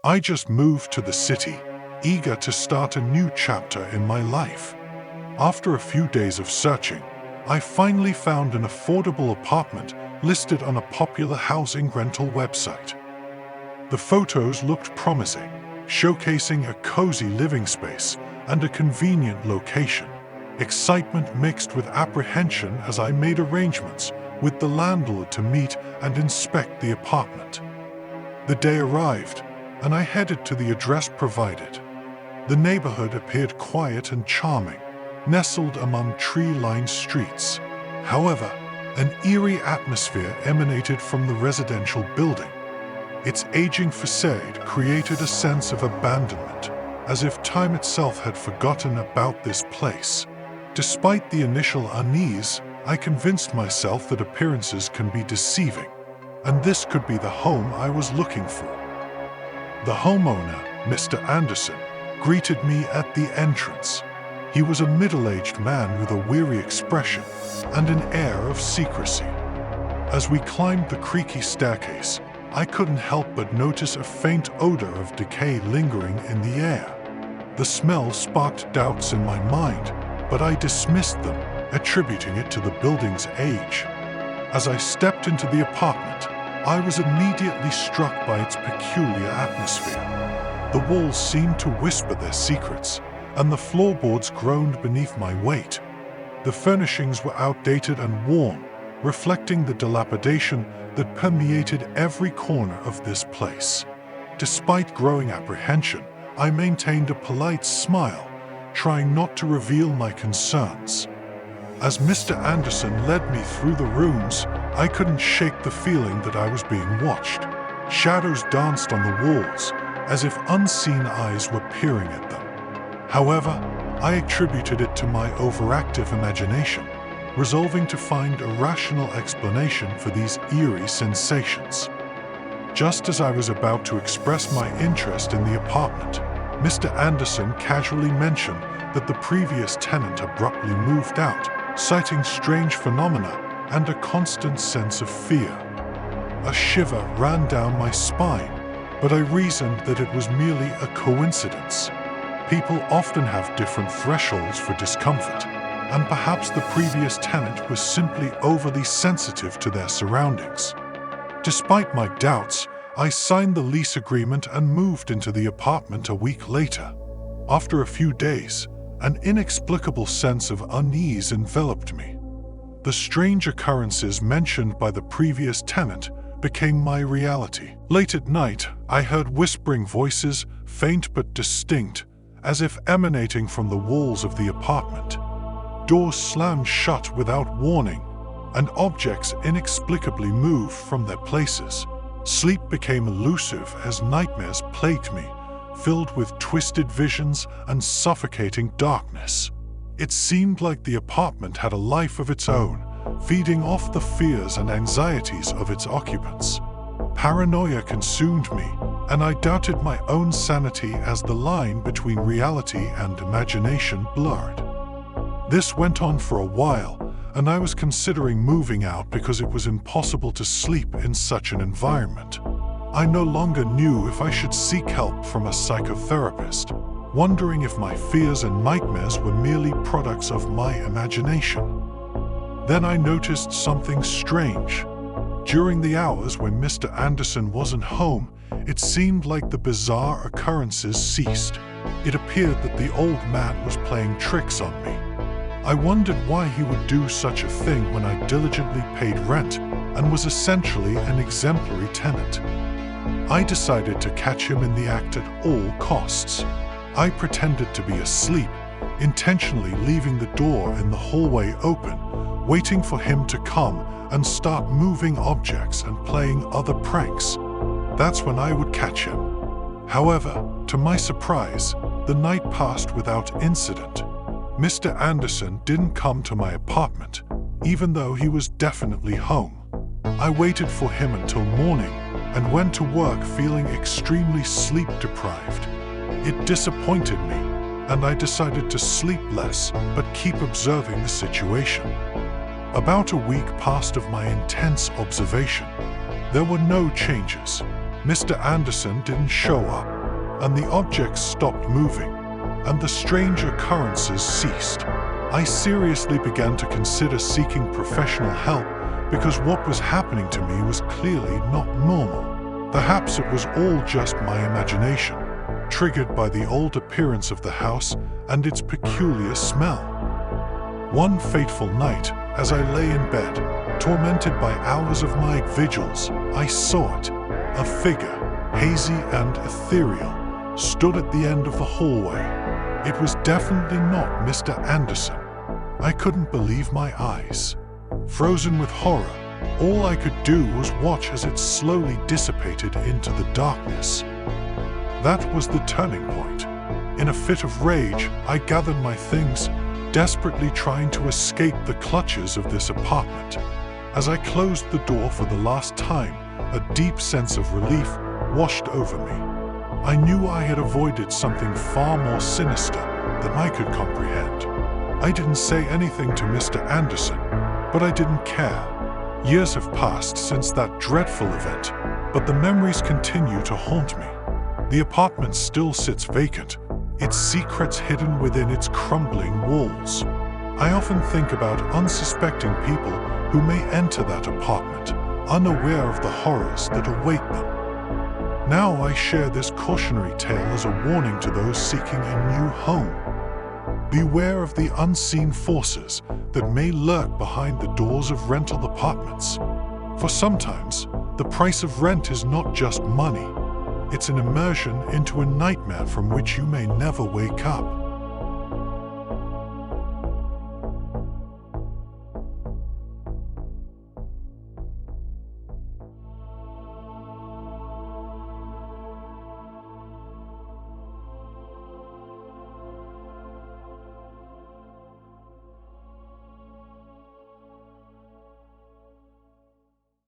I just moved to the city, eager to start a new chapter in my life. After a few days of searching, I finally found an affordable apartment listed on a popular housing rental website. The photos looked promising, showcasing a cozy living space and a convenient location. Excitement mixed with apprehension as I made arrangements with the landlord to meet and inspect the apartment. The day arrived, and I headed to the address provided. The neighborhood appeared quiet and charming, nestled among tree-lined streets. However, an eerie atmosphere emanated from the residential building. Its aging facade created a sense of abandonment, as if time itself had forgotten about this place. Despite the initial unease, I convinced myself that appearances can be deceiving, and this could be the home I was looking for. The homeowner, Mr. Anderson, greeted me at the entrance. He was a middle-aged man with a weary expression and an air of secrecy. As we climbed the creaky staircase, I couldn't help but notice a faint odor of decay lingering in the air. The smell sparked doubts in my mind, but I dismissed them, attributing it to the building's age. As I stepped into the apartment, I was immediately struck by its peculiar atmosphere. The walls seemed to whisper their secrets, and the floorboards groaned beneath my weight. The furnishings were outdated and worn, reflecting the dilapidation that permeated every corner of this place. Despite growing apprehension, I maintained a polite smile, trying not to reveal my concerns. As Mr. Anderson led me through the rooms, I couldn't shake the feeling that I was being watched. Shadows danced on the walls, as if unseen eyes were peering at them. However, I attributed it to my overactive imagination, resolving to find a rational explanation for these eerie sensations. Just as I was about to express my interest in the apartment, Mr. Anderson casually mentioned that the previous tenant abruptly moved out, citing strange phenomena and a constant sense of fear. A shiver ran down my spine, but I reasoned that it was merely a coincidence. People often have different thresholds for discomfort, and perhaps the previous tenant was simply overly sensitive to their surroundings. Despite my doubts, I signed the lease agreement and moved into the apartment a week later. After a few days, an inexplicable sense of unease enveloped me. The strange occurrences mentioned by the previous tenant became my reality. Late at night, I heard whispering voices, faint but distinct, as if emanating from the walls of the apartment. Doors slammed shut without warning, and objects inexplicably moved from their places. Sleep became elusive as nightmares plagued me, filled with twisted visions and suffocating darkness. It seemed like the apartment had a life of its own, feeding off the fears and anxieties of its occupants. Paranoia consumed me, and I doubted my own sanity as the line between reality and imagination blurred. This went on for a while, and I was considering moving out because it was impossible to sleep in such an environment. I no longer knew if I should seek help from a psychotherapist, wondering if my fears and nightmares were merely products of my imagination. Then I noticed something strange. During the hours when Mr. Anderson wasn't home, it seemed like the bizarre occurrences ceased. It appeared that the old man was playing tricks on me. I wondered why he would do such a thing when I diligently paid rent and was essentially an exemplary tenant. I decided to catch him in the act at all costs. I pretended to be asleep, intentionally leaving the door in the hallway open, waiting for him to come and start moving objects and playing other pranks. That's when I would catch him. However, to my surprise, the night passed without incident. Mr. Anderson didn't come to my apartment, even though he was definitely home. I waited for him until morning and went to work feeling extremely sleep-deprived. It disappointed me, and I decided to sleep less but keep observing the situation. About a week passed of my intense observation. There were no changes. Mr. Anderson didn't show up, and the objects stopped moving, and the strange occurrences ceased. I seriously began to consider seeking professional help because what was happening to me was clearly not normal. Perhaps it was all just my imagination, triggered by the old appearance of the house and its peculiar smell. One fateful night, as I lay in bed, tormented by hours of night vigils, I saw it. A figure, hazy and ethereal, stood at the end of the hallway. It was definitely not Mr. Anderson. I couldn't believe my eyes. Frozen with horror, all I could do was watch as it slowly dissipated into the darkness. That was the turning point. In a fit of rage, I gathered my things, desperately trying to escape the clutches of this apartment. As I closed the door for the last time, a deep sense of relief washed over me. I knew I had avoided something far more sinister than I could comprehend. I didn't say anything to Mr. Anderson, but I didn't care. Years have passed since that dreadful event, but the memories continue to haunt me. The apartment still sits vacant, its secrets hidden within its crumbling walls. I often think about unsuspecting people who may enter that apartment, unaware of the horrors that await them. Now I share this cautionary tale as a warning to those seeking a new home. Beware of the unseen forces that may lurk behind the doors of rental apartments. For sometimes, the price of rent is not just money. It's an immersion into a nightmare from which you may never wake up.